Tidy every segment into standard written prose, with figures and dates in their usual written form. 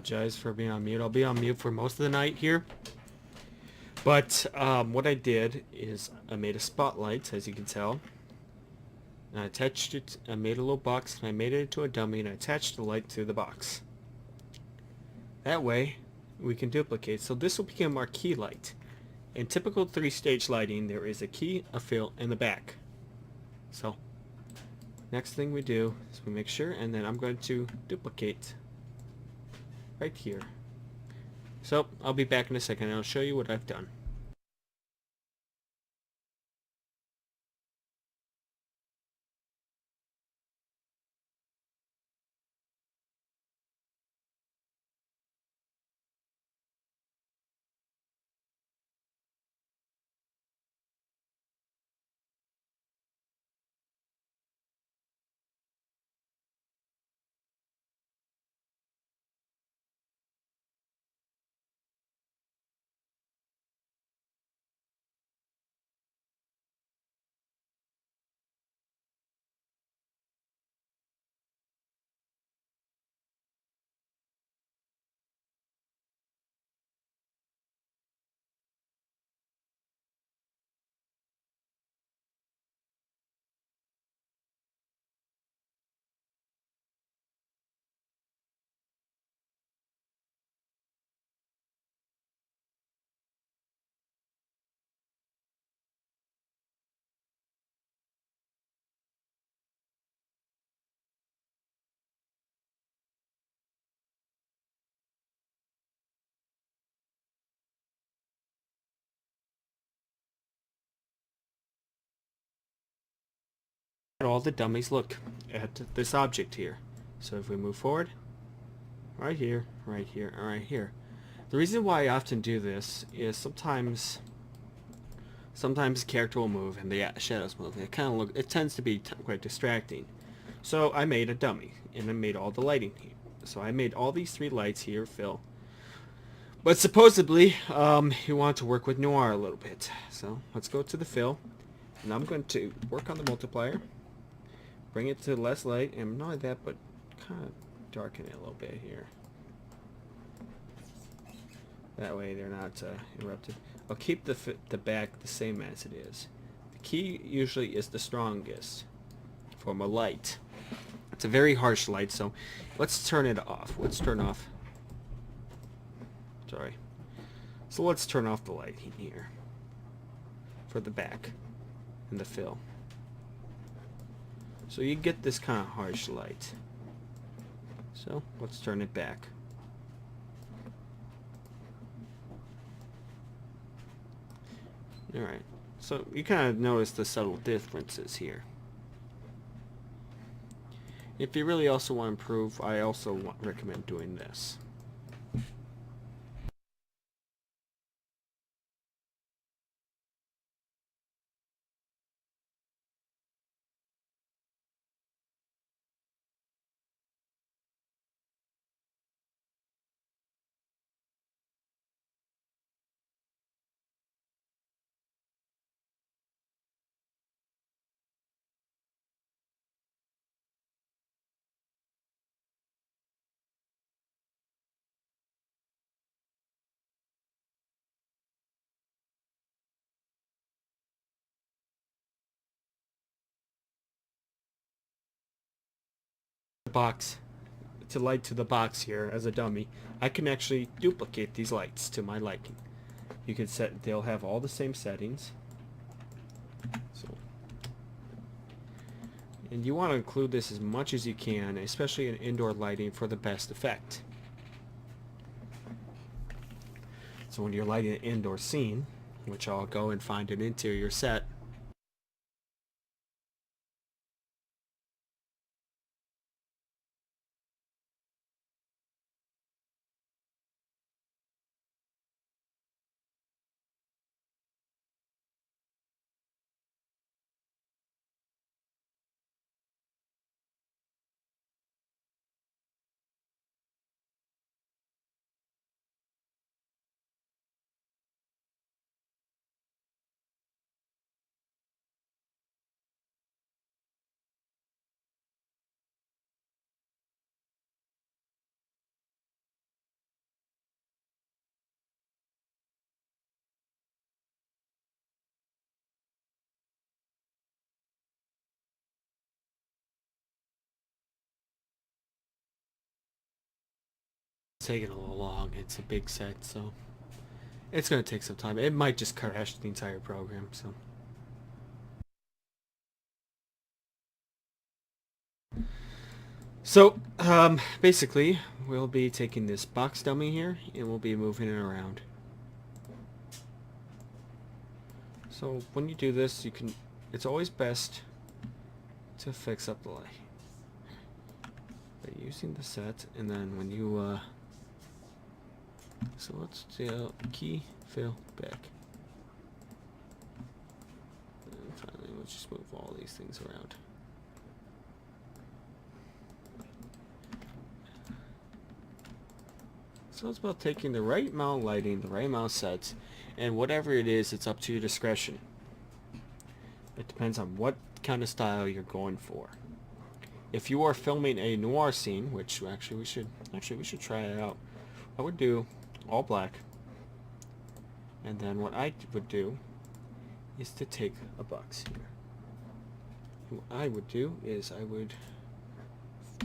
apologize for being on mute. I'll be on mute for most of the night here. But what I did is I made a spotlight, as you can tell. And I attached it, I made a little box, and I made it into a dummy, and I attached the light to the box. That way, we can duplicate. So this will become our key light. In typical 3-stage lighting, there is a key, a fill, and the back. So, next thing we do is we make sure, and then I'm going to duplicate right here. So, I'll be back in a second, and I'll show you what I've done. All the dummies look at this object here. So if we move forward, right here, right here, and right here. The reason why I often do this is sometimes the character will move and the shadows move. It tends to be quite distracting. So I made a dummy, and I made all the lighting here. So I made all these 3 lights here, fill. But supposedly, you want to work with noir a little bit. So let's go to the fill, and I'm going to work on the multiplier. Bring it to less light, and not only that, but kind of darken it a little bit here. That way they're not interrupted. I'll keep the back the same as it is. The key usually is the strongest form of light. It's a very harsh light, so let's turn it off. Let's turn off. Sorry. So let's turn off the light here for the back and the fill. So you get this kind of harsh light. So let's turn it back. Alright, so you kind of notice the subtle differences here. If you really also want to improve, I also recommend doing this. Box to light to the box here as a dummy, I can actually duplicate these lights to my liking. You can set, they'll have all the same settings. So, and you want to include this as much as you can, especially in indoor lighting, for the best effect. So when you're lighting an indoor scene, which I'll go and find an interior set, taking a little long. It's a big set, so it's going to take some time. It might just crash the entire program, so. So, basically, we'll be taking this box dummy here, and we'll be moving it around. So, when you do this, it's always best to fix up the light by using the set, and then when you, so let's do key, fill, back. And finally, let's just move all these things around. So it's about taking the right amount of lighting, the right amount of sets, and whatever it is, it's up to your discretion. It depends on what kind of style you're going for. If you are filming a noir scene, which actually we should try it out. I would do all black, and then what I would do is to take a box here. What I would do is I would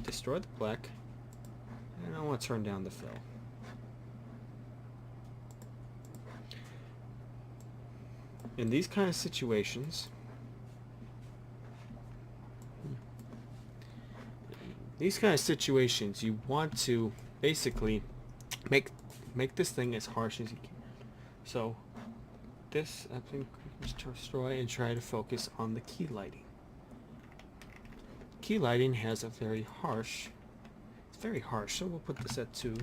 destroy the black, and I want to turn down the fill. In these kind of situations, you want to basically make this thing as harsh as you can. So this, I think, just destroy and try to focus on the key lighting. Key lighting has a very harsh. It's very harsh, so we'll put this at 2.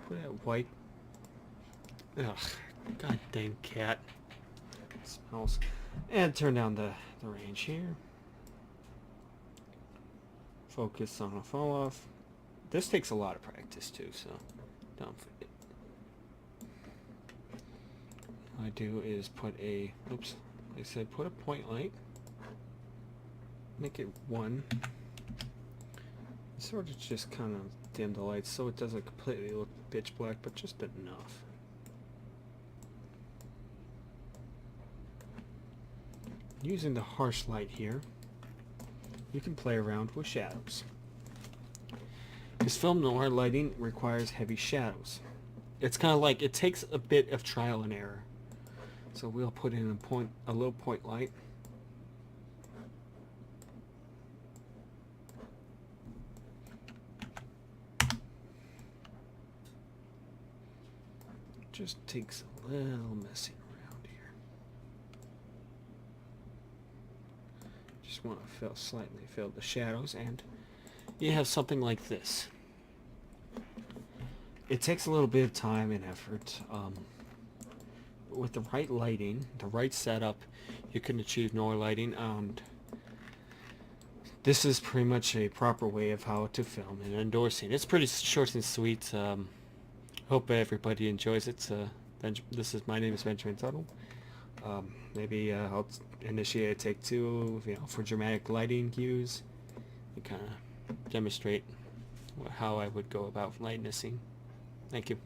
Put it at white. Ugh, god dang cat. Smells. And turn down the range here. Focus on a fall off. This takes a lot of practice too, so don't forget. What I do is put a, oops, like I said, put a point light. Make it 1. Sort of just kind of dim the lights so it doesn't completely look pitch black, but just enough. Using the harsh light here, you can play around with shadows. Because film noir lighting requires heavy shadows. It's kind of like, it takes a bit of trial and error. So we'll put in a little point light. Just takes a little messing around here. Just want to slightly fill the shadows, and you have something like this. It takes a little bit of time and effort. With the right lighting, the right setup, you can achieve noir lighting, and this is pretty much a proper way of how to film an indoor scene. It's pretty short and sweet. Hope everybody enjoys it. My name is Benjamin Tuttle. Maybe I'll initiate a take 2, for dramatic lighting cues, and kind of demonstrate how I would go about lighting a scene. Thank you.